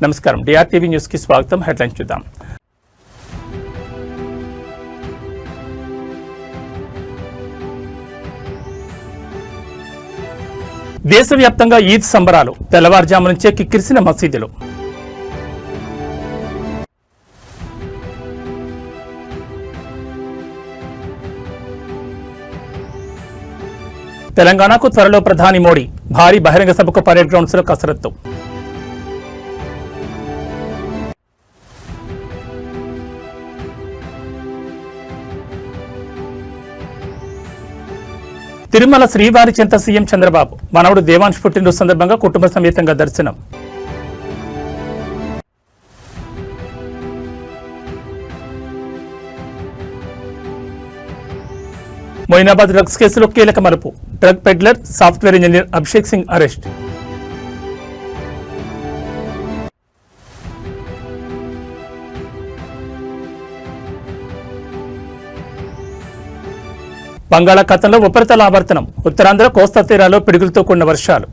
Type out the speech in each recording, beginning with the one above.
నమస్కారం, డిఆర్టీవీ న్యూస్ కి స్వాగతం. హెడ్లైన్స్ చూద్దాం. దేశవ్యాప్తంగా ఈద్ సంబరాలు, తెల్లవారుజాము నుంచే కిక్కిరిసిన మసీదులు. తెలంగాణకు త్వరలో ప్రధాని మోడీ, భారీ బహిరంగ సభకు పరేడ్ గ్రౌండ్స్ లో కసరత్తు. తిరుమల శ్రీవారి చెంత సీఎం చంద్రబాబు, మనవడు దేవాంశ్ పుట్టినరోజు సందర్భంగా కుటుంబ సమేతంగా దర్శనం. మొయినాబాద్ డ్రగ్స్ కేసులో కీలక మలుపు, drug peddler software engineer Abhishek Singh arrest. బంగాళాఖాతంలో ఉపరితల ఆవర్తనం, ఉత్తరాంధ్ర కోస్తా తీరాల్లో పిడుగులతో కూడిన వర్షాలు.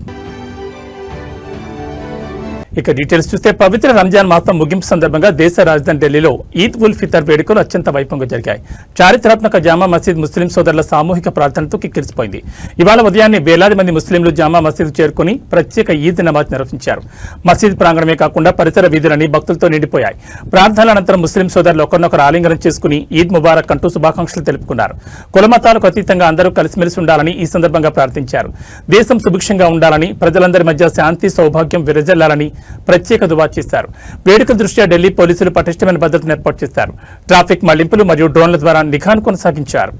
ఇక డీటెయిల్స్ చూస్తే పవిత్ర రంజాన్ మాసం ముగింపు సందర్భంగా దేశ రాజధాని ఢిల్లీలో ఈద్ ఉల్ ఫితర్ వేడుకలు అత్యంత వైభవంగా జరిగాయి. చారిత్రాత్మక జామా మసీద్ ముస్లిం సోదరుల సామూహిక ప్రార్థనతో కిక్కిరిసిపోయింది. ఇవాళ ఉదయాన్నే వేలాది మంది ముస్లింలు జామా మసీద్ చేరుకుని ప్రత్యేక ఈద్ నమాజ్ నిర్వహించారు. మసీద్ ప్రాంగణమే కాకుండా పరిసర వీధులన్నీ భక్తులతో నిండిపోయాయి. ప్రార్థనల అనంతరం ముస్లిం సోదరులు ఒకరినొకరు ఆలింగనం చేసుకుని ఈద్ ముబారక్ అంటూ శుభాకాంక్షలు తెలుపుకున్నారు. కులమతాలకు అతీతంగా అందరూ కలిసిమెలిసి ఉండాలని ఈ సందర్భంగా ప్రార్థించారు. దేశం సుభిక్షంగా ఉండాలని, ప్రజలందరి మధ్య శాంతి సౌభాగ్యం విరజల్లాలని ప్రత్యేక దువా చేశారు. వేడుకల దృష్ట్యా ఢిల్లీ పోలీసులు పటిష్టమైన భద్రతను ఏర్పాటు చేశారు. ట్రాఫిక్ మళ్లింపులు మరియు డ్రోన్ల ద్వారా నిఘాను కొనసాగించారు.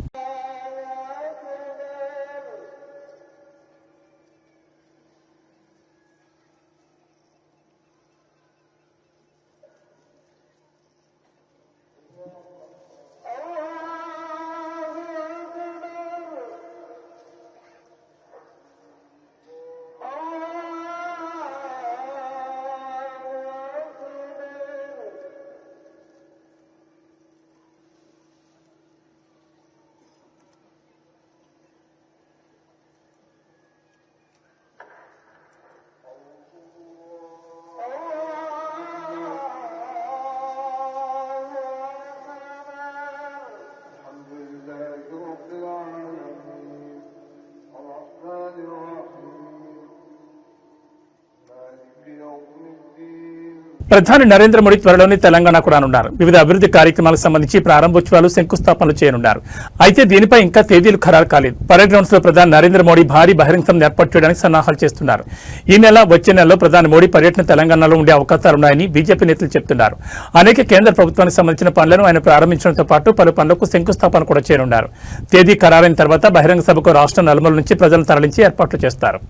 ప్రధాని నరేంద్ర మోడీ త్వరలోనే తెలంగాణకు రానున్నారు. వివిధ అభివృద్ధి కార్యక్రమాలకు సంబంధించి ప్రారంభోత్సవాలు, శంకుస్థాపనలు చేయనున్నారు. అయితే దీనిపై ఇంకా తేదీలు ఖరారు కాలేదు. పరేడ్ గ్రౌండ్స్ లో ప్రధాని నరేంద్ర మోడీ భారీ బహిరంగ సభను ఏర్పాటు చేయడానికి సన్నాహాలు చేస్తున్నారు. ఈ నెల వచ్చే నెలలో ప్రధాని మోడీ పర్యటన తెలంగాణలో ఉండే అవకాశాలున్నాయని బీజేపీ నేతలు చెబుతున్నారు. అనేక కేంద్ర ప్రభుత్వానికి సంబంధించిన పనులను ఆయన ప్రారంభించడంతో పాటు పలు పనులకు శంకుస్థాపన కూడా చేయనున్నారు. తేదీ ఖరారైన తర్వాత బహిరంగ సభకు రాష్ట్ర నలుమూల నుంచి ప్రజలను తరలించి ఏర్పాట్లు చేస్తారు.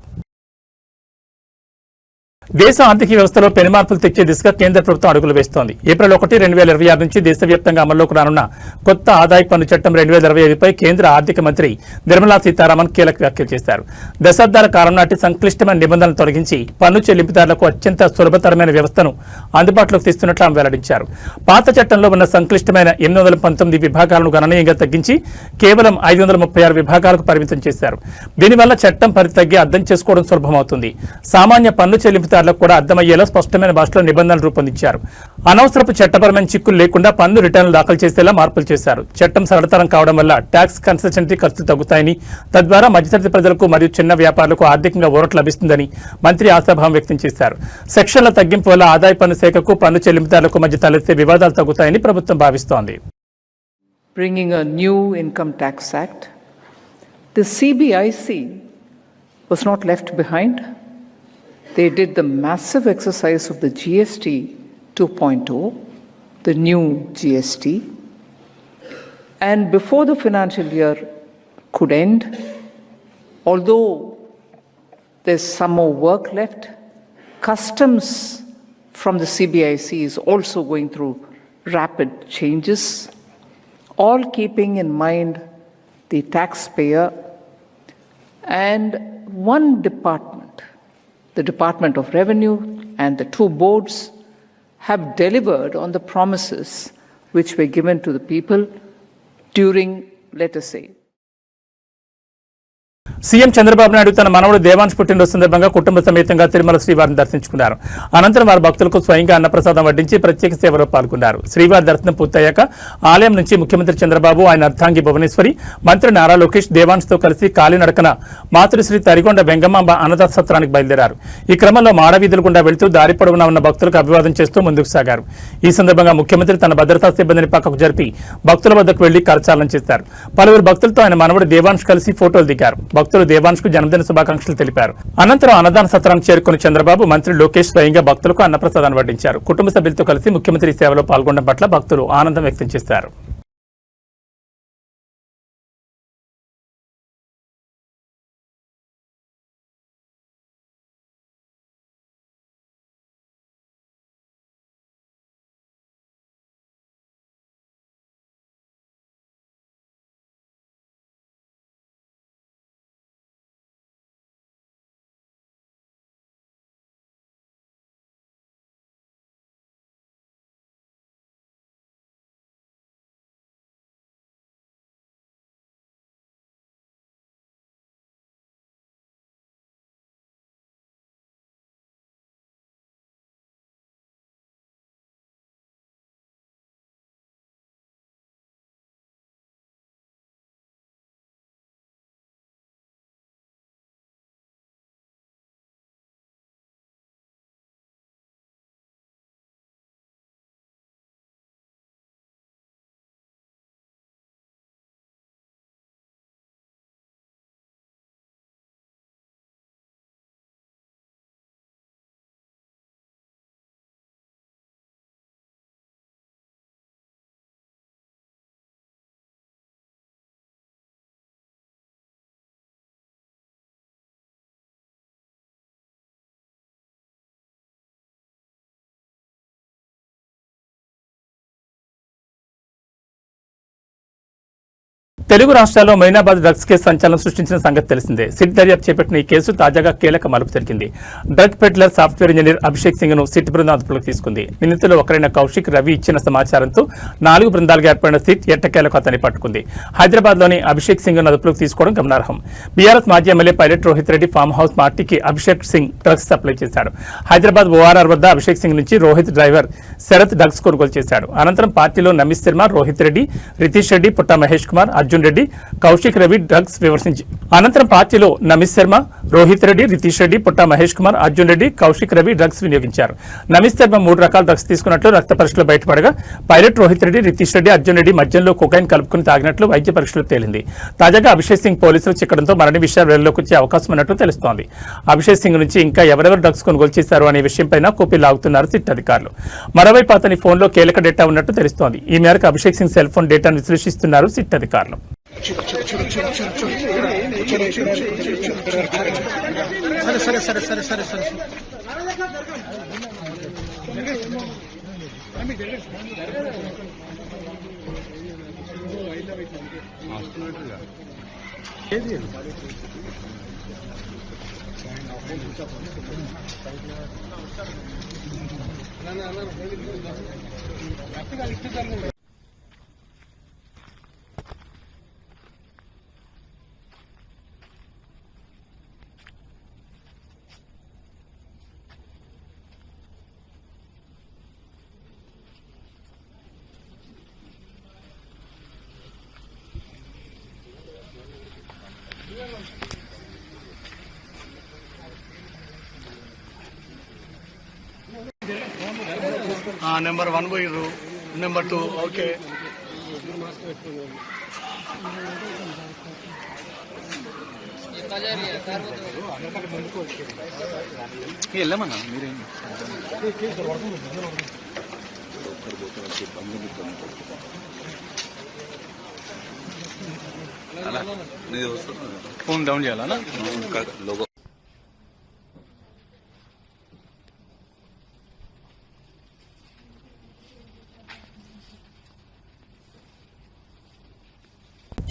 దేశ ఆర్థిక వ్యవస్థలో పెను మార్పులు తెచ్చే దిశగా కేంద్ర ప్రభుత్వం అడుగులు వేస్తోంది. ఏప్రిల్ 1, 2026 నుంచి దేశవ్యాప్తంగా అమల్లోకి రానున్న కొత్త ఆదాయ పన్ను చట్టం 2025పై కేంద్ర ఆర్థిక మంత్రి నిర్మలా సీతారామన్ కీలక వ్యాఖ్యలు చేశారు. దశాబ్దాల కాలం నాటి సంక్లిష్టమైన నిబంధనలు తొలగించి పన్ను చెల్లింపుదారులకు అత్యంత సులభతరమైన వ్యవస్థను అందుబాటులోకి తెస్తున్నట్లు ఆమె వెల్లడించారు. పాత చట్టంలో ఉన్న సంక్లిష్టమైన 819 విభాగాలను గణనీయంగా తగ్గించి కేవలం 536 విభాగాలకు పరిమితం చేశారు. దీనివల్ల చట్టం పరిధి తగ్గి అర్థం చేసుకోవడం సులభమవుతుంది. సామాన్య పన్ను చెల్లింపుదారులకు కూడా అర్థమయ్యేలా స్పష్టమైన భాషలో నిబంధనలు రూపొందించారు. అనవసరపు చట్టపరమైన చిక్కులు లేకుండా పన్ను రిటర్నులు దాఖలు చేసేలా మార్పులు చేశారు. చట్టం సరళతరం కావడం వల్ల ట్యాక్స్ కన్సల్టెన్సీ ఖర్చులు తగ్గుతాయని, తద్వారా మధ్యతరగతి ప్రజలకు మరియు చిన్న వ్యాపారులకు ఆర్థికంగా ఊరట లభిస్తుందని మంత్రి ఆశాభావం వ్యక్తం చేశారు. సెక్షన్ల తగ్గింపు వల్ల ఆదాయ పన్ను శాఖకు, పన్ను చెల్లింపుదారులకు మధ్య తలెత్తే వివాదాలు తగ్గుతాయని ప్రభుత్వం భావిస్తోంది. Bringing a new income tax act, the CBIC was not left behind. They did the massive exercise of the GST 2.0, the new GST. And before the financial year could end, although there's some more work left, customs from the CBIC is also going through rapid changes, all keeping in mind the taxpayer and one department, the Department of Revenue and the two boards have delivered on the promises which were given to the people during, let us say, CM Chandrababu Naidu తన మనవడు దేవాంశ్ పుట్టినరోజు సందర్భంగా కుటుంబ సమేతంగా తిరుమల శ్రీవారిని దర్శించుకున్నారు. అనంతరం వారు భక్తులకు స్వయంగా అన్నప్రసాదం వడ్డించి ప్రత్యేక సేవలో పాల్గొన్నారు. శ్రీవారి దర్శనం పూర్తయ్యాక ఆలయం నుంచి ముఖ్యమంత్రి చంద్రబాబు, ఆయన అర్ధాంగి భువనేశ్వరి, మంత్రి నారా లోకేష్ దేవాంశ్తో కలిసి కాలినడకన మాతృశ్రీ తరిగొండ వెంగమాంబ అన్నదాన సత్రానికి బయలుదేరారు. ఈ క్రమంలో మాడవీధుల గుండా వెళ్తూ దారి పొడవునా ఉన్న భక్తులకు అభివాదం చేస్తూ ముందుకు సాగారు. ఈ సందర్భంగా ముఖ్యమంత్రి తన భద్రతా సిబ్బందిని పక్కకు జరిపి భక్తుల వద్దకు వెళ్లి కరచాలనం చేశారు. పలువురు భక్తులతో ఆయన మనవడు దేవాంశ్ కలిసి ఫోటోలు దిగారు. భక్తులు దేవాంశ్ కు జన్మదిన శుభాకాంక్షలు తెలిపారు. అనంతరం అన్నదాన సత్రానికి చేరుకున్న చంద్రబాబు, మంత్రి లోకేష్ స్వయంగా భక్తులకు అన్నప్రసాదాన్ని వడ్డించారు. కుటుంబ సభ్యులతో కలిసి ముఖ్యమంత్రి సేవలో పాల్గొనడం పట్ల భక్తులు ఆనందం వ్యక్తం చేశారు. తెలుగు రాష్ట్రాల్లో మైనాబాద్ డ్రగ్స్ కేసు సంచలనం సృష్టించిన సంగతి తెలిసిందే. సిట్ దర్యాప్తు చేపట్టిన ఈ కేసు తాజాగా కీలక మలుపు జరిగింది. Drug peddler software engineer Abhishek Singh ను సిట్ బృందం అదుపులోకి తీసుకుంది. నిందితుల్లో ఒకరైన కౌశిక్ రవి ఇచ్చిన సమాచారంతో 4 బృందాలుగా ఏర్పడిన సిట్ ఎట్టకేలకు అతన్ని పట్టుకుంది. హైదరాబాద్ లోని అభిషేక్ సింగ్ ను అదుపులోకి తీసుకోవడం గమనార్హం. బీఆర్ఎస్ మాజీ MLA pilot Rohit Reddy farm house పార్టీకి అభిషేక్ సింగ్ డ్రగ్స్ సప్లై చేశాడు. హైదరాబాద్ ఓఆర్ఆర్ వద్ద అభిషేక్ సింగ్ నుంచి రోహిత్ డ్రైవర్ శరత్ డ్రగ్స్ కొనుగోలు చేశాడు. అనంతరం పార్టీలో నమిత్ శర్మ, రోహిత్ రెడ్డి, రితీష్ రెడ్డి, పుట్టా మహేష్ కుమార్, అర్జున్ రెడ్డి, కౌశిక్ రవి డ్రగ్స్ విమర్శించి అనంతరం పార్టీలో నమిత్ శర్మ, రోహిత్ రెడ్డి, రితీష్ రెడ్డి, పుట్టా మహేష్ కుమార్, అర్జున్ రెడ్డి, కౌశిక్ రవి డ్రగ్స్ వినియోగించారు. నమిత్ శర్మ 3 రకాల డ్రగ్స్ తీసుకున్నట్లు రక్త పరీక్షలు బయటపడగా పైలట్ రోహిత్ రెడ్డి, రితీష్ రెడ్డి, అర్జున్ రెడ్డి మద్యంలో కొకైన్ కలుపుకుని తాగినట్లు వైద్య పరీక్షలు తేలింది. తాజాగా అభిషేక్ సింగ్ పోలీసులు చిక్కడంతో మరిన్ని విషయాలు వెలుగులోకి వచ్చే అవకాశం ఉన్నట్లు తెలుస్తోంది. అభిషేక్ సింగ్ నుంచి ఇంకా ఎవరెవరు డ్రగ్స్ కొనుగోలు చేశారు అనే విషయంపై కూపీ లాగుతున్నారు సిట్ అధికారులు. మరోవైపు అతని ఫోన్లో కీలక డేటా ఉన్నట్టు తెలుస్తోంది. ఈ మేరకు అభిషేక్ సింగ్ సెల్ ఫోన్ డేటాను విశ్లేషిస్తున్నారు సిట్ అధికారులు. నెంబర్ 1 పోయిర్రు, నెంబర్ 2 ఓకే. వెళ్ళమన్నా మీరేం ఫోన్ డౌన్ చేయాలన్నా లోగో.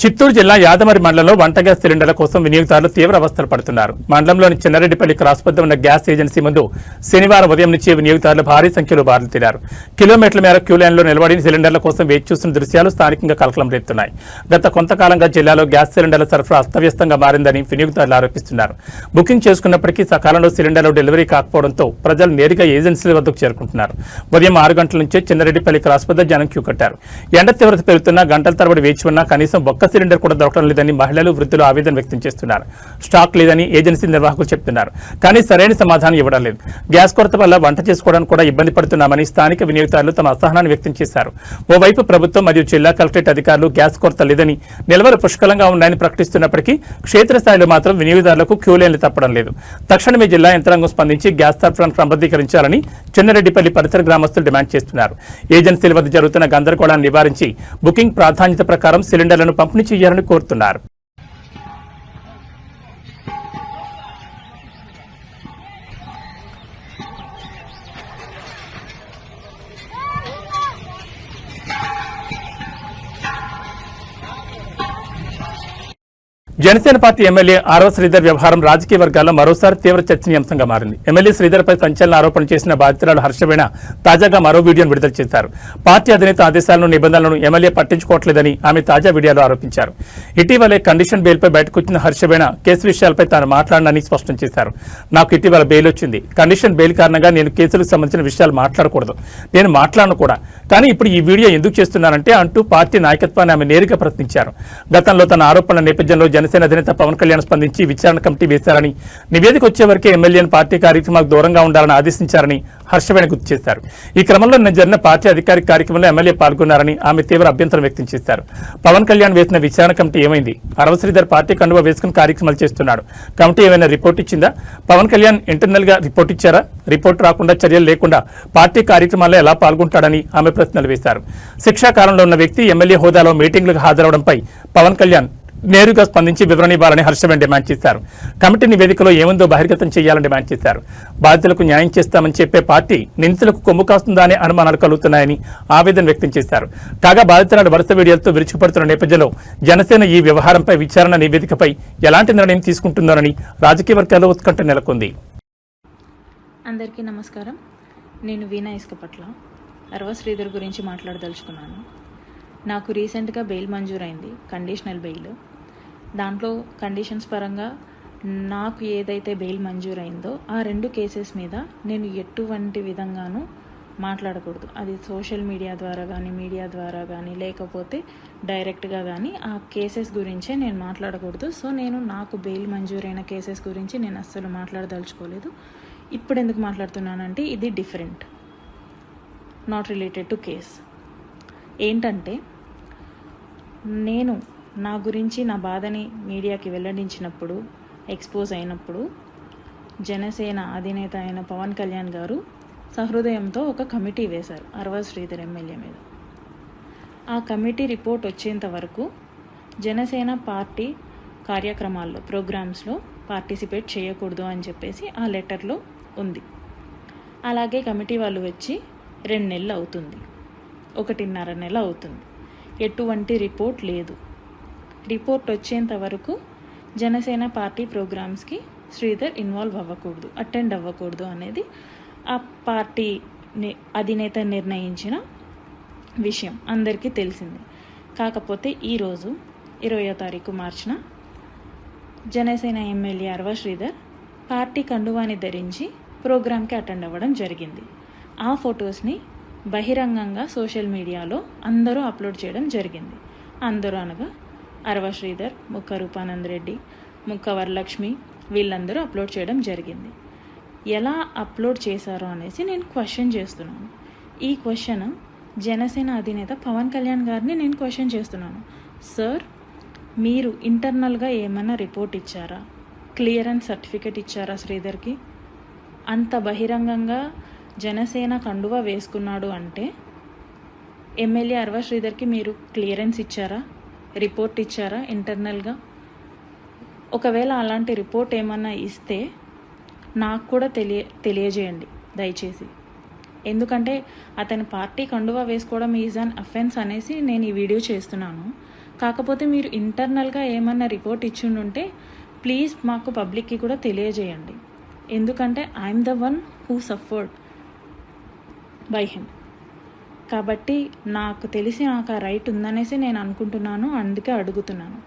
చిత్తూరు జిల్లా యాదమరి మండలంలో వంట గ్యాస్ సిలిండర్ల కోసం వినియోగదారులు తీవ్ర అవస్థలు పడుతున్నారు. మండలంలోని చిన్నారెడ్డిపల్లి క్రాస్ వద్ద ఉన్న గ్యాస్ ఏజెన్సీ ముందు శనివారం ఉదయం నుంచి వినియోగదారులు భారీ సంఖ్యలో బారులు తీరారు. కిలోమీటర్ల మేర క్యూ లైన్లో నిలబడి సిలిండర్ల కోసం వేచి చూస్తున్న దృశ్యాలు స్థానికంగా కలకలం రేపుతున్నాయి. గత కొంతకాలంగా జిల్లాలో గ్యాస్ సిలిండర్ల సరఫరా అస్తవ్యస్తంగా మారిందని వినియోగదారులు ఆరోపిస్తున్నారు. బుకింగ్ చేసుకున్నప్పటికీ సకాలంలో సిలిండర్లు డెలివరీ కాకపోవడంతో ప్రజలు నేరుగా ఏజెన్సీల వద్దకు చేరుకుంటున్నారు. ఉదయం 6 గంటల నుంచే చిన్నారెడ్డిపల్లి క్రాస్ వద్ద జనం క్యూ కట్టారు. ఎండ తీవ్రత పెరుగుతున్నా గంటల తరబడి వేచి ఉన్నా కనీసం ఒక్క సిలిండర్ కూడా దొరకడం లేదని మహిళలు, వృద్ధులు ఆవేదన వ్యక్తం చేస్తున్నారు. స్టాక్ లేదని ఏజెన్సీ నిర్వాహకులు చెప్తున్నారు. కానీ సరైన సమాధానం ఇవ్వడం లేదు. గ్యాస్ కొరత వల్ల వంట చేసుకోవడానికి కూడా ఇబ్బంది పడుతున్నామని స్థానిక వినియోగదారులు తమ అసహనాన్ని వ్యక్తం చేశారు. ఓవైపు ప్రభుత్వం మరియు జిల్లా కలెక్టరేట్ అధికారులు గ్యాస్ కొరత లేదని, నిల్వలు పుష్కలంగా ఉన్నాయని ప్రకటిస్తున్నప్పటికీ క్షేత్రస్థాయిలో మాత్రం వినియోగదారులకు క్యూ లైన్లు తప్పడం లేదు. తక్షణమే జిల్లా యంత్రాంగం స్పందించి గ్యాస్ సరఫరాను క్రమబద్ధీకరించాలని చిన్నారెడ్డిపల్లి పరిసర గ్రామస్తులు డిమాండ్ చేస్తున్నారు. ఏజెన్సీల వద్ద జరుగుతున్న గందరగోళాన్ని నివారించి బుకింగ్ ప్రాధాన్యత ప్రకారం సిలిండర్లను పంపిణీ చేయాలని కోరుతున్నారు. జనసేన పార్టీ ఎమ్మెల్యే ఆర్వ శ్రీధర్ వ్యవహారం రాజకీయ వర్గాల్లో మరోసారి తీవ్ర చర్చనీయాంశంగా మారింది. ఎమ్మెల్యే శ్రీధర్పై సంచలన ఆరోపణ చేసిన బాధితురాలు హర్షవీణ తాజాగా మరో వీడియోను విడుదల చేశారు. పార్టీ అధినేత ఆదేశాలను, నిబంధనలను ఎమ్మెల్యే పట్టించుకోవట్లేదని ఆమె తాజా వీడియోలో ఆరోపించారు. ఇటీవలే కండిషన్ బెయిల్పై బయటకు వచ్చిన హర్షవీణ కేసు విషయాలపై తాను మాట్లాడనని స్పష్టం చేశారు. నాకు ఇటీవల బెయిల్ వచ్చింది. కండిషన్ బెయిల్ కారణంగా నేను కేసులకు సంబంధించిన విషయాలు మాట్లాడకూడదు. నేను మాట్లాడను కూడా. కానీ ఇప్పుడు ఈ వీడియో ఎందుకు చేస్తున్నానంటే అంటూ పార్టీ నాయకత్వాన్ని ఆమె నేరుగా ప్రశ్నించారు. గతంలో తన ఆరోపణల నేపథ్యంలో జనసేన అధినేత పవన్ కళ్యాణ్ స్పందించి విచారణ కమిటీ వేశారని, నివేదిక వచ్చే వరకే ఎమ్మెల్యేను పార్టీ కార్యక్రమాలకు దూరంగా ఉండాలని ఆదేశించారని హర్షవీణ గుర్తు చేశారు. ఈ క్రమంలో నిన్న జరిగిన పార్టీ అధికారిక కార్యక్రమంలో ఎమ్మెల్యే పాల్గొన్నారని ఆమె తీవ్ర అభ్యంతరం వ్యక్తం చేశారు. పవన్ కళ్యాణ్ వేసిన విచారణ కమిటీ ఏమైంది? ఆర్వ శ్రీధర్ పార్టీ కండువా వేసుకుని కార్యక్రమాలు చేస్తున్నాడు. కమిటీ ఏమైనా రిపోర్ట్ ఇచ్చిందా? పవన్ కళ్యాణ్ ఇంటర్నల్ గా రిపోర్ట్ ఇచ్చారా? రిపోర్ట్ రాకుండా, చర్యలు లేకుండా పార్టీ కార్యక్రమాల్లో ఎలా పాల్గొంటాడని ఆమె ప్రశ్నలు వేశారు. శిక్షాకాలంలో ఉన్న వ్యక్తి ఎమ్మెల్యే హోదాలో మీటింగ్లకు హాజరవడంపై పవన్ కళ్యాణ్ నేరుగా స్పందించి వివరణ ఇవ్వాలని హర్షవీణ డిమాండ్ చేశారు. కమిటీ నివేదికలో ఏముందో బహిర్గతం చేయాలని డిమాండ్ చేశారు. బాధితులకు న్యాయం చేస్తామని చెప్పే పార్టీ నిందితులకు కొమ్ము కాస్తుందా అనే అనుమానాలు కలుగుతున్నాయని ఆవేదన వ్యక్తం చేశారు. కాగా బాధితురాలు వరుస వీడియోలతో విరుచుకుపడుతున్న నేపథ్యంలో జనసేన ఈ వ్యవహారంపై విచారణ నివేదికపై ఎలాంటి నిర్ణయం తీసుకుంటుందోనని రాజకీయ వర్గాల్లో ఉత్కంఠ నెలకొంది. అందరికీ నమస్కారం. నేను వీణా ఇసుకపట్ల ఆర్వ శ్రీధర్ గురించి మాట్లాడదలుచుకున్నాను. నాకు రీసెంట్గా బెయిల్ మంజూరైంది, కండిషనల్ బెయిల్. దాంట్లో కండిషన్స్ పరంగా నాకు ఏదైతే బెయిల్ మంజూరైందో ఆ 2 కేసెస్ మీద నేను ఎటువంటి విధంగానూ మాట్లాడకూడదు. అది సోషల్ మీడియా ద్వారా కానీ, మీడియా ద్వారా కానీ, లేకపోతే డైరెక్ట్గా కానీ ఆ కేసెస్ గురించే నేను మాట్లాడకూడదు. సో నేను నాకు బెయిల్ మంజూరైన కేసెస్ గురించి నేను అస్సలు మాట్లాడదలుచుకోలేదు. ఇప్పుడు ఎందుకు మాట్లాడుతున్నానంటే ఇది different, not related to case. ఏంటంటే నేను నా గురించి నా బాధని మీడియాకి వెల్లడించినప్పుడు, ఎక్స్పోజ్ అయినప్పుడు జనసేన అధినేత అయిన పవన్ కళ్యాణ్ గారు సహృదయంతో ఒక కమిటీ వేశారు ఆర్వ శ్రీధర్ ఎమ్మెల్యే మీద. ఆ కమిటీ రిపోర్ట్ వచ్చేంత వరకు జనసేన పార్టీ కార్యక్రమాల్లో, ప్రోగ్రామ్స్లో పార్టిసిపేట్ చేయకూడదు అని చెప్పేసి ఆ లెటర్లో ఉంది. అలాగే కమిటీ వాళ్ళు వచ్చి 2 నెలలు అవుతుంది, 1.5 నెల అవుతుంది. ఎటువంటి రిపోర్ట్ లేదు. రిపోర్ట్ వచ్చేంత వరకు జనసేన పార్టీ ప్రోగ్రామ్స్కి శ్రీధర్ ఇన్వాల్వ్ అవ్వకూడదు, అటెండ్ అవ్వకూడదు అనేది ఆ పార్టీ అధినేత నిర్ణయించిన విషయం అందరికీ తెలిసింది. కాకపోతే ఈరోజు 20వ తారీఖు మార్చిన జనసేన ఎమ్మెల్యే ఆర్వ శ్రీధర్ పార్టీ కండువాని ధరించి ప్రోగ్రామ్కి అటెండ్ అవ్వడం జరిగింది. ఆ ఫొటోస్ని బహిరంగంగా సోషల్ మీడియాలో అందరూ అప్లోడ్ చేయడం జరిగింది. అందరూ అనగా ఆర్వ శ్రీధర్, ముక్క రూపానంద్ రెడ్డి, ముక్క వరలక్ష్మి, వీళ్ళందరూ అప్లోడ్ చేయడం జరిగింది. ఎలా అప్లోడ్ చేశారో అనేసి నేను క్వశ్చన్ చేస్తున్నాను. ఈ క్వశ్చన్ జనసేన అధినేత పవన్ కళ్యాణ్ గారిని నేను క్వశ్చన్ చేస్తున్నాను. సార్, మీరు ఇంటర్నల్గా ఏమైనా రిపోర్ట్ ఇచ్చారా? క్లియరెన్స్ సర్టిఫికేట్ ఇచ్చారా శ్రీధర్కి? అంత బహిరంగంగా జనసేన కండువా వేసుకున్నాడు అంటే ఎమ్మెల్యే ఆర్వ శ్రీధర్కి మీరు క్లియరెన్స్ ఇచ్చారా? రిపోర్ట్ ఇచ్చారా ఇంటర్నల్గా? ఒకవేళ అలాంటి రిపోర్ట్ ఏమన్నా ఇస్తే నాకు కూడా తెలియజేయండి దయచేసి. ఎందుకంటే అతని పార్టీ కండువా వేసుకోవడం ఈజ్ అన్ అఫెన్స్ అనేసి నేను ఈ వీడియో చేస్తున్నాను. కాకపోతే మీరు ఇంటర్నల్గా ఏమన్నా రిపోర్ట్ ఇచ్చిండుంటే ప్లీజ్ మాకు పబ్లిక్కి కూడా తెలియజేయండి. ఎందుకంటే I'm the one who suffered by him. కాబట్టి నాకు తెలిసి నాకు ఆ రైట్ ఉందనేసి నేను అనుకుంటున్నాను, అందుకే అడుగుతున్నాను.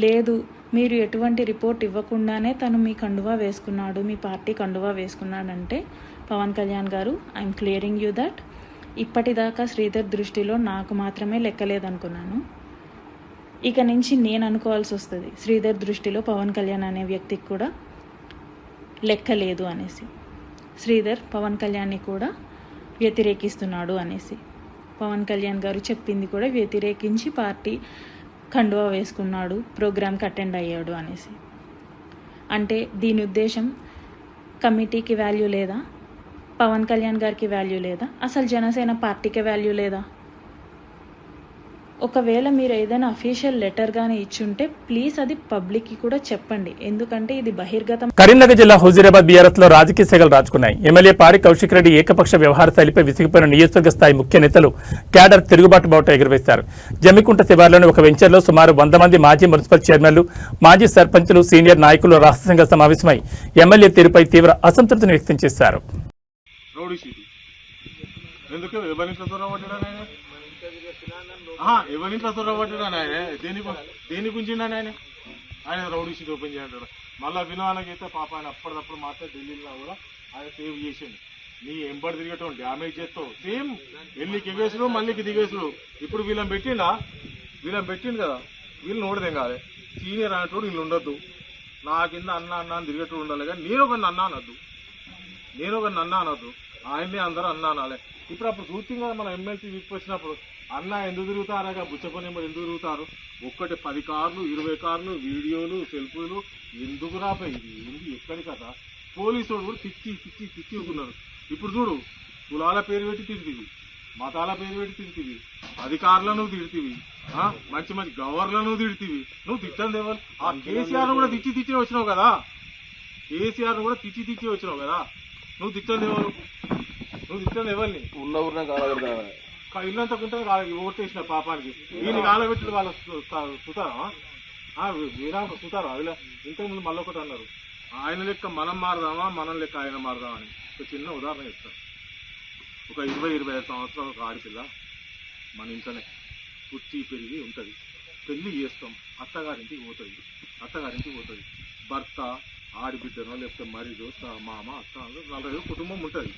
లేదు మీరు ఎటువంటి రిపోర్ట్ ఇవ్వకుండానే తను మీ కండువా వేసుకున్నాడు, మీ పార్టీ కండువా వేసుకున్నాడంటే పవన్ కళ్యాణ్ గారు, ఐఎమ్ క్లియరింగ్ యూ దట్ ఇప్పటిదాకా శ్రీధర్ దృష్టిలో నాకు మాత్రమే లెక్కలేదనుకున్నాను. ఇక నుంచి నేను అనుకోవాల్సి వస్తుంది శ్రీధర్ దృష్టిలో పవన్ కళ్యాణ్ అనే వ్యక్తికి కూడా లెక్క లేదు అనేసి. శ్రీధర్ పవన్ కళ్యాణ్ని కూడా వ్యతిరేకిస్తున్నాడు అనేసి. పవన్ కళ్యాణ్ గారు చెప్పింది కూడా వ్యతిరేకించి పార్టీ కండువా వేసుకున్నాడు, ప్రోగ్రామ్కి అటెండ్ అయ్యాడు అనేసి. అంటే దీని ఉద్దేశం కమిటీకి వాల్యూ లేదా, పవన్ కళ్యాణ్ గారికి వాల్యూ లేదా, అసలు జనసేన పార్టీకి వాల్యూ లేదా? ఒకవేళ మీరు ఏదైనా అఫీషియల్ లెటర్ గానీ ఇచ్చుంటే ప్లీజ్ అది పబ్లిక్కి కూడా చెప్పండి. ఎందుకంటే ఇది బహిర్గతం. కరీంనగర్ జిల్లా హుజూరాబాద్ బీఆర్ఎస్ లో రాజకీయ సెగలు రాజుకున్నాయి. ఎమ్మెల్యే పారి కౌశిక్ రెడ్డి ఏకపక్ష వ్యవహార శైలిపై విసిగిపోయిన నియోజకవర్గ స్థాయి ముఖ్య నేతలు క్యాడర్ తిరుగుబాటు బావుట ఎగురవేశారు. జమ్మికుంట శివార్లోని ఒక వెంచర్లో సుమారు 100 మంది మాజీ మున్సిపల్ చైర్మన్లు, మాజీ సర్పంచులు, సీనియర్ నాయకులు రహస్యంగా సమావేశమై ఎమ్మెల్యే తీరుపై తీవ్ర అసంతృప్తిని వ్యక్తం చేశారు. ఎవరింట్లో చొరబడ్డాడు ఆయన దేని గురించి ఆయన రౌడీ షీట్ ఓపెన్ చేయంటాడు. మళ్ళీ వినవాళ్ళకి అయితే పాప ఆయన అప్పటిదప్పుడు మాత్రం ఢిల్లీలో కూడా ఆయన సేవ్ చేసిండు. నీ ఎంబడి తిరిగటం డ్యామేజ్ చేస్తావు, సేమ్ ఎల్లికి ఎగేసుడు మళ్ళీకి దిగేసుడు. ఇప్పుడు వీళ్ళని పెట్టిండు కదా, వీళ్ళు నోడదేం కాదు. సీనియర్ అనేటోడు వీళ్ళు ఉండొద్దు, నా కింద అన్న అని తిరిగేటోడు ఉండాలి. కానీ నేను ఒక అన్న అనొద్దు, ఆయన్ని అందరూ అన్న అనాలి. ఇప్పుడు అప్పుడు చూస్తుంది కదా మన ఎమ్మెల్సీ విప్ వచ్చినప్పుడు, అన్న ఎందుకు తిరుగుతారా బుచ్చపని ఎందుకు తిరుగుతారు, 10 కార్లు 20 కార్లు వీడియోలు సెల్ఫీలు ఎందుకు రాపోయి, ఇది ఏంది ఎక్కడి కదా. పోలీసు వాడు కూడా తిచ్చి ఉన్నారు. ఇప్పుడు చూడు, కులాల పేరు పెట్టి తిడుతుంది, మతాల పేరు పెట్టి తిడుతుంది, అధికారులను తిడుతుంది, మంచి గవర్నర్లను తిడుతుంది. నువ్వు తిట్టండి ఎవరు? ఆ కేసీఆర్ కూడా తిచ్చి వచ్చినావు కదా, నువ్వు తిట్టండి ఎవరు? నువ్వు తిట్టండి ఎవరిని? ఉన్న ఊరిన ఇల్లంతా కుంటే ఓటేసిన పాపానికి వీళ్ళు కాలబెట్టి వాళ్ళు సుతారా సుతారా అదిలా. ఇంతకుముందు మళ్ళీ ఒకటి అన్నారు, ఆయన లెక్క మనం మారదామా, మనం లెక్క ఆయన మారదామా అని. ఒక చిన్న ఉదాహరణ చెప్తాను. ఒక 20-25 సంవత్సరాల ఒక ఆడపిల్ల మన ఇంట్లోనే పుట్టి పెరిగి ఉంటుంది. పెళ్లి చేస్తాం, అత్తగారింటికి పోతుంది. భర్త, ఆడిబిడ్డనో లేకపోతే మరిదో, మామ, అత్త, 40 కుటుంబం ఉంటుంది.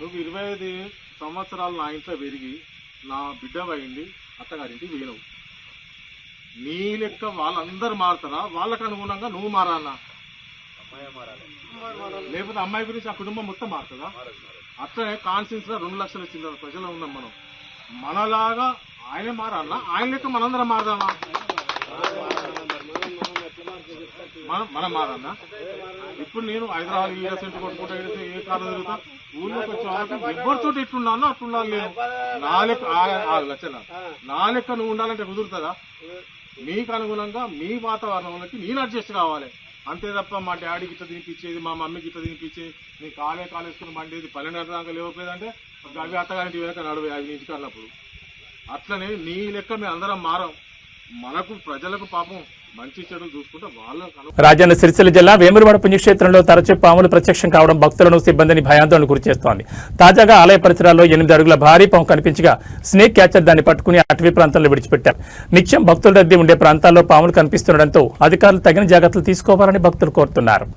నువ్వు 25 సంవత్సరాలు నా ఇంట్లో పెరిగి నా బిడ్డ అయింది, అత్తగారింటికి పోయినవు. నీ లెక్క వాళ్ళందరూ మారుతారా? వాళ్ళకు అనుగుణంగా నువ్వు మారాలన్నా, లేకపోతే అమ్మాయి గురించి ఆ కుటుంబం మొత్తం మారుతుందా? అట్లనే కాన్షియన్స్ గా 2 లక్షల చిల్లర ప్రజలు ఉన్నాం మనం. మనలాగా ఆయనే మారాలన్నా, ఆయన లెక్క మనందరం మారదామా? మనం మారన్నా. ఇప్పుడు నేను హైదరాబాద్ సెంటర్ కొట్టుకుంటా, ఏ కాలం తిరుగుతా, ఊళ్ళోకి వచ్చే వాళ్ళకి ఎవరితో ఎట్లున్నానో అట్లుండాలి. నేను నా లెక్క నువ్వు ఉండాలంటే కుదురుతుందా? మీకు అనుగుణంగా మీ వాతావరణంలోకి నేను అడ్జస్ట్ కావాలి అంతే తప్ప మా డాడీకి ఇట్లా తినిపించేది, మా మమ్మీకి ఇట్లా తినిపించేది, నీ కాలేసుకుని మండేది 12 దాకా లేకపోయేదంటే అవి అత్తగారింటి వెనక నడువే 5 నుంచి కన్నప్పుడు. అట్లనే నీ లెక్క మేము అందరం మారం. మనకు ప్రజలకు పాపం మంచి చెడులు చూసుకుంటే వాళ్ళ. రాజన్న సిరిసిల్ల జిల్లా వేములవాడ పుణ్యక్షేత్రంలో తరచూ పాములు ప్రత్యక్షం కావడం భక్తులను, సిబ్బందిని భయాందోళన గురిచేస్తోంది. తాజాగా ఆలయ పరిసరాల్లో 8 అడుగుల భారీ పాము కనిపించగా స్నేక్ క్యాచర్ దాన్ని పట్టుకుని అటవీ ప్రాంతంలో విడిచిపెట్టారు. నిత్యం భక్తుల రద్దీ ఉండే ప్రాంతాల్లో పాములు కనిపిస్తుండటంతో అధికారులు తగిన జాగ్రత్తలు తీసుకోవాలని భక్తులు కోరుతున్నారు.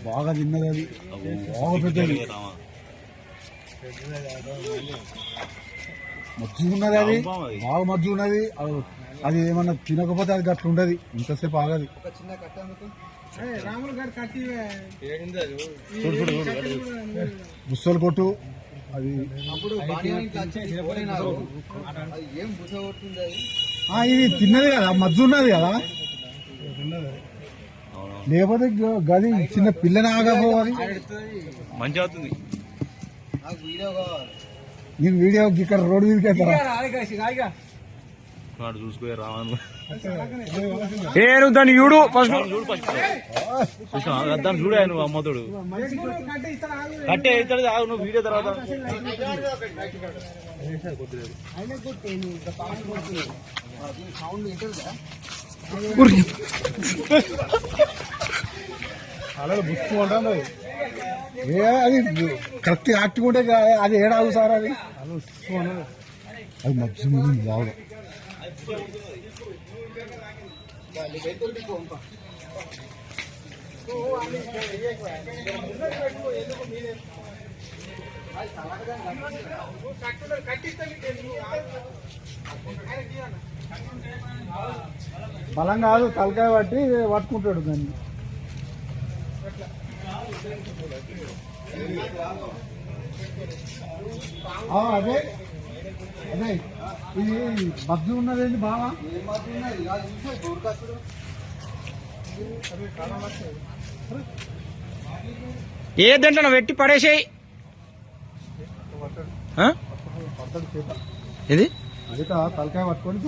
బాగా తిన్నది, అది బాగా పెద్దది, మజ్జు ఉన్నది, అది బాగా మజ్జు ఉన్నది. అది ఏమన్నా తినకపోతే అది గట్ల ఉండదు, ఇంతసేపు ఆగది. బుස්සలు కొట్టు అది ఇది తిన్నది కదా, మజ్జు ఉన్నది కదా. లేకపోతే గది చిన్న పిల్లని ఆగపోవాలి. మంచి అవుతుంది. నేను వీడియో ఇక్కడ రోడ్డు మీదకి వెళ్తారా? వాడు చూసుకో రావను నువ్వు దాన్ని చూడు ఫస్ట్ దాన్ని చూడే నువ్వు అమ్మతోడు కట్టే అవుతాడు ఆగు నువ్వు వీడియో తర్వాత అలా బుచ్చుకుంటాను అది కరెక్ట్ యాక్టివ్ అది ఏడాగు సార్ అది అది మధ్య బాగా బలం కాదు తలకాయ పట్టి పట్టుకుంటాడు దాన్ని అదే అదే ఇది మధ్య ఉన్నదేంటి బాగా ఏ దాంట్లో పెట్టి పడేసేయి ఇది అది తలకాయ పట్టుకొని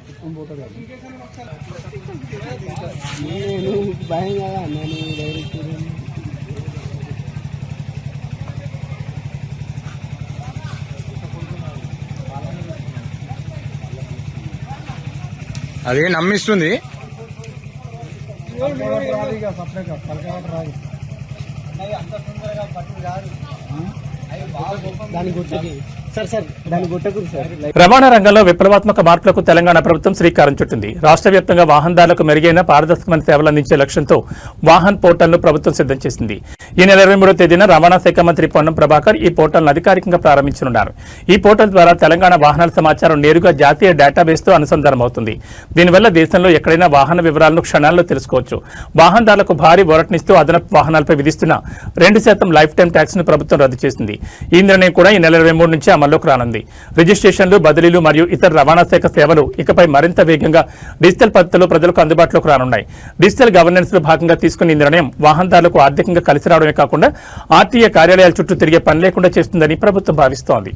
తీసుకొని పోతాడు భయం కదా నేను డైరెక్ట్ అది నమ్మిస్తుంది రవాణా రంగంలో విప్లవాత్మక మార్పులకు తెలంగాణ ప్రభుత్వం శ్రీకారం చుట్టింది. రాష్ట్ర వ్యాప్తంగా వాహనదారులకు మెరుగైన పారదర్శకమైన సేవలు అందించే లక్ష్యంతో వాహన్ పోర్టల్ను ప్రభుత్వం సిద్ధం చేసింది. ఈ నెల 23వ తేదీన రవాణా శాఖ మంత్రి పొన్నం ప్రభాకర్ ఈ పోర్టల్ను అధికారికంగా ప్రారంభించనున్నారు. ఈ పోర్టల్ ద్వారా తెలంగాణ వాహనాల సమాచారం నేరుగా జాతీయ డేటాబేస్తో అనుసంధానమవుతుంది. దీనివల్ల దేశంలో ఎక్కడైనా వాహన వివరాలను క్షణాల్లో తెలుసుకోవచ్చు. వాహనదారులకు భారీ ఊరటనిస్తూ అదనపు వాహనాలపై విధిస్తున్న 2% లైఫ్ టైం ట్యాక్స్ ను ప్రభుత్వం రద్దు చేసింది. ఈ నిర్ణయం కూడా ఈ నెల 23 నుంచి అమల్లోకి రానుంది. రిజిస్ట్రేషన్లు, బదిలీలు మరియు ఇతర రవాణా శాఖ సేవలు ఇకపై మరింత వేగంగా డిజిటల్ పద్ధతిలో ప్రజలకు అందుబాటులోకి రానున్నాయి. డిజిటల్ గవర్నెన్స్ లో భాగంగా తీసుకున్న ఈ నిర్ణయం వాహనదారులకు ఆర్థికంగా కలిసి రావడమే కాకుండా ఆర్టీఏ కార్యాలయాల చుట్టూ తిరిగే పని లేకుండా చేస్తుందని ప్రభుత్వం భావిస్తోంది.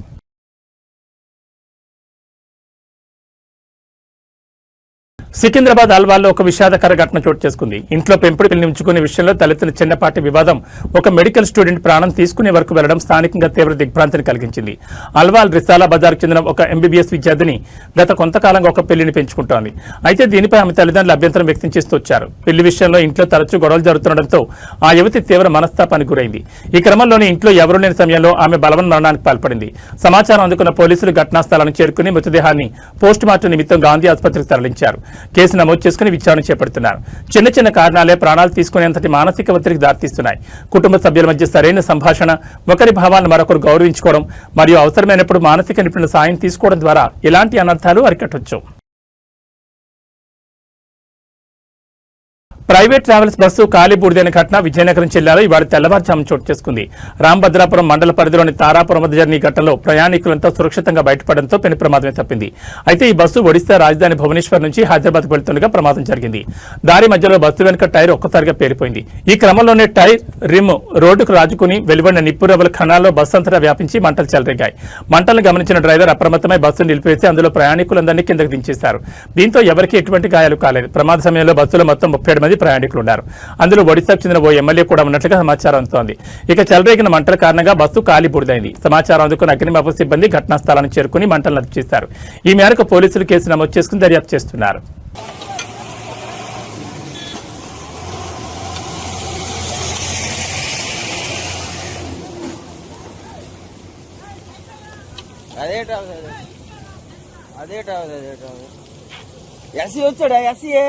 సికింద్రాబాద్ అల్వాల్లో ఒక విషాదకర ఘటన చోటు చేసుకుంది. ఇంట్లో పెంపుడు పిల్లిని ఉంచుకునే విషయంలో తలెత్తిన చిన్నపాటి వివాదం ఒక మెడికల్ స్టూడెంట్ ప్రాణం తీసుకునే వరకు వెళ్లడం స్థానికంగా తీవ్ర దిగ్భ్రాంతిని కలిగించింది. అల్వాల్ రిసాలా బజార్కు చెందిన ఒక ఎంబీబీఎస్ విద్యార్థిని గత కొంతకాలంగా ఒక పెళ్లిని పెంచుకుంటోంది. అయితే దీనిపై ఆమె తల్లిదండ్రులు అభ్యంతరం వ్యక్తం చేస్తూ వచ్చారు. పెళ్లి విషయంలో ఇంట్లో తరచూ గొడవలు జరుగుతుండటంతో ఆ యువతి తీవ్ర మనస్తాపానికి గురైంది. ఈ క్రమంలోనే ఇంట్లో ఎవరూ లేని సమయంలో ఆమె బలవన్ మరణానికి పాల్పడింది. సమాచారం అందుకున్న పోలీసులు ఘటనా స్థలాన్ని చేరుకుని మృతదేహాన్ని పోస్టుమార్టం నిమిత్తం గాంధీ ఆసుపత్రికి తరలించారు. కేసు నమోదు చేసుకుని విచారణ చేపడుతున్నారు. చిన్న చిన్న కారణాలే ప్రాణాలు తీసుకునేంతటి మానసిక ఒత్తిడికి దారితీస్తున్నాయి. కుటుంబ సభ్యుల మధ్య సరైన సంభాషణ, ఒకరి భావాలను మరొకరు గౌరవించుకోవడం మరియు అవసరమైనప్పుడు మానసిక నిపుణుల సాయం తీసుకోవడం ద్వారా ఇలాంటి అనర్థాలు అరికట్టవచ్చు. ప్రైవేట్ ట్రావెల్స్ బస్సు ఖాళీ బూడిదైన ఘటన విజయనగరం జిల్లాలో ఇవాళ తెల్లవారుజామున చోటు చేసుకుంది. రాంభద్రాపురం మండల పరిధిలోని తారాపురం వద్ద జరిగిన ఈ ఘటనలో ప్రయాణికులంతా సురక్షితంగా బయటపడడంతో పెను ప్రమాదమే తప్పింది. అయితే ఈ బస్సు ఒడిశా రాజధాని భువనేశ్వర్ నుంచి హైదరాబాద్ వెళ్తుండగా ప్రమాదం జరిగింది. దారి మధ్యలో బస్సు వెనుక టైర్ ఒక్కసారిగా పేలిపోయింది. ఈ క్రమంలోనే టైర్ రిమ్ రోడ్డుకు రాజుకుని వెలువడిన నిప్పురవ్వల కణాల్లో బస్సు అంతటా వ్యాపించి మంటలు చెలరేగాయి. మంటలను గమనించిన డ్రైవర్ అప్రమత్తమై బస్సును నిలిపివేసి అందులో ప్రయాణికులందరినీ కిందకు దించేశారు. దీంతో ఎవరికీ ఎటువంటి గాయాలు కాలేదు. ప్రమాద సమయంలో బస్సులో మొత్తం 37 మంది ప్రయాణికులు ఉన్నారు. అందులో ఒడిశాకు చెందిన ఓ ఎమ్మెల్యే కూడా ఉన్నట్లుగా సమాచారం అందుతోంది. ఇక చెలరేగిన మంటల కారణంగా బస్సు ఖాళీ బూడిదైంది. సమాచారం అందుకున్న అగ్నిమాపక సిబ్బంది ఘటనా స్థలాన్ని చేరుకుని మంటలను అదుపు చేశారు. ఈ మేరకు పోలీసులు కేసు నమోదు చేసుకుని దర్యాప్తు చేస్తున్నారు. ఎస్సీ వచ్చాడా? ఎస్సీఏ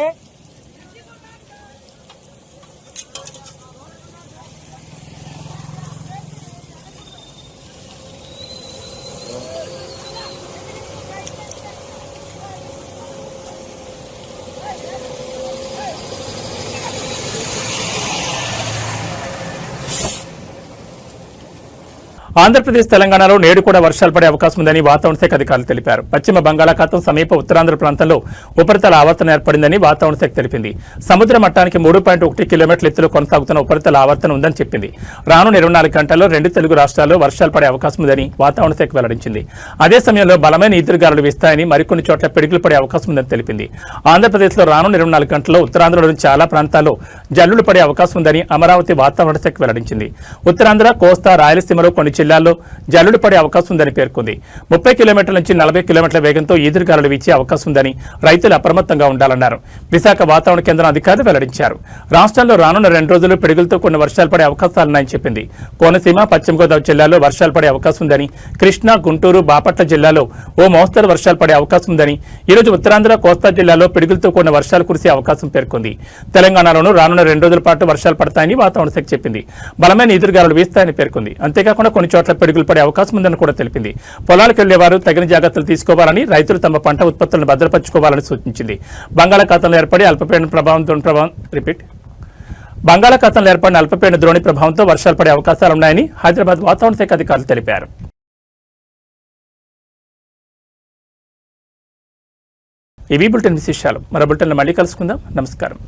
ఆంధ్రప్రదేశ్ తెలంగాణలో నేడు కూడా వర్షాలు పడే అవకాశం ఉందని వాతావరణ శాఖ అధికారులు తెలిపారు. పశ్చిమ బంగాళాఖాతం సమీప ఉత్తరాంధ్ర ప్రాంతంలో ఉపరితల ఆవర్తనం ఏర్పడిందని వాతావరణ శాఖ తెలిపింది. సముద్ర మట్టానికి 3.1 కిలోమీటర్ల ఎత్తులో కొనసాగుతున్న ఉపరితల ఆవర్తనం ఉందని చెప్పింది. రానున్న 24 గంటల్లో 2 తెలుగు రాష్ట్రాల్లో వర్షాలు పడే అవకాశం ఉందని వాతావరణ శాఖ వెల్లడించింది. అదే సమయంలో బలమైన ఈదురుగాలులు వీస్తాయని, మరికొన్ని చోట్ల పిడుగులు పడే అవకాశం ఉందని తెలిపింది. ఆంధ్రప్రదేశ్లో రానున్న 24 గంటల్లో ఉత్తరాంధ్రలోని చాలా ప్రాంతాల్లో జల్లులు పడే అవకాశం ఉందని అమరావతి వాతావరణ శాఖ వెల్లడించింది. ఉత్తరాంధ్ర, కోస్తా, రాయలసీమలో కొన్ని జిల్లాల్లో జల్లులు పడే అవకాశం ఉందని పేర్కొంది. 30 కిలోమీటర్ల నుంచి 40 కిలోమీటర్ల వేగంతో ఈదురుగాలులు వీచే అవకాశం ఉందని రైతులు అప్రమత్తంగా ఉండాలన్నారు. విశాఖ వాతావరణ కేంద్రం అధికారులు వెల్లడించారు. రాష్ట్రంలో రానున్న 2 రోజులు పిడుగులతో కొన్ని వర్షాలు పడే అవకాశాలున్నాయని చెప్పింది. కోనసీమ, పశ్చిమ గోదావరి జిల్లాలో వర్షాలు పడే అవకాశం ఉందని, కృష్ణా, గుంటూరు, బాపట్ల జిల్లాలో ఓ మోస్తరు వర్షాలు పడే అవకాశం ఉందని, ఈరోజు ఉత్తరాంధ్ర, కోస్తా జిల్లాలో పిడుగులతో కూడిన వర్షాలు కురిసే అవకాశం పేర్కొంది. తెలంగాణలోనూ రానున్న 2 రోజుల పాటు వర్షాలు పడతాయని వాతావరణ శాఖ చెప్పింది. బలమైన ఈదురుగాలులు వీస్తాయని పేర్కొంది. అంతేకాకుండా కొన్ని చోట్ల పిడుగులు పడే అవకాశం ఉందని కూడా తెలిపింది. పొలాలకు వెళ్లేవారు తగిన జాగ్రత్తలు తీసుకోవాలని, రైతులు తమ పంట ఉత్పత్తులను భద్రపరచుకోవాలని సూచించింది. బంగాళాఖాతంలో ఏర్పడిన అల్పపీడన ద్రోణి ప్రభావంతో వర్షాలు పడే అవకాశాలున్నాయని హైదరాబాద్ వాతావరణ శాఖ అధికారులు తెలిపారు. ఇవి బులెటిన్ విశేషాలు. మరో బులెటిన్లో మళ్ళీ కలుసుకుందాం. నమస్కారం.